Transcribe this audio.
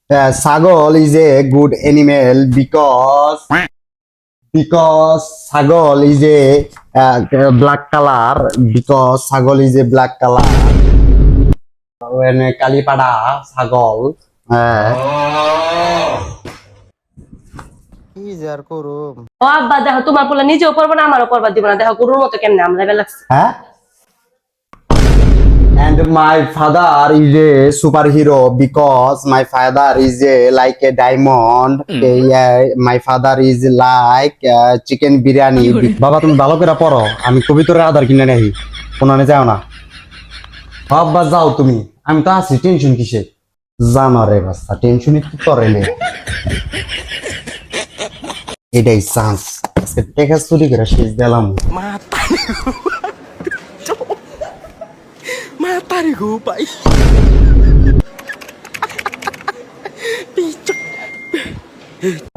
ছাগল is a good animal because ছাগল is a black color because ছাগল is a black color when Kalipara ছাগল কি যার করুম ও আব্বা দেখো তোমার পোলা নিজেও পড়বো না আমারও পড়বা দিব না দেখো গরুর মতো কেমনে আমরা লাগছে হ্যাঁ and my father is a superhero because my father is a like a diamond my father is like chicken biryani বাবা তুমি ভালো করে পড়ো আমি কবিতরের আধার কিনে নেই কোনানে যাও না বাবা যাও তুমি আমি তো আছি টেনশন কিসে জানো রে বাচ্চা টেনশনই তো করেলে এটাই চান্স আজকে টেকা চুরি করে শেষ দিলাম Matari ko pa. Pichok.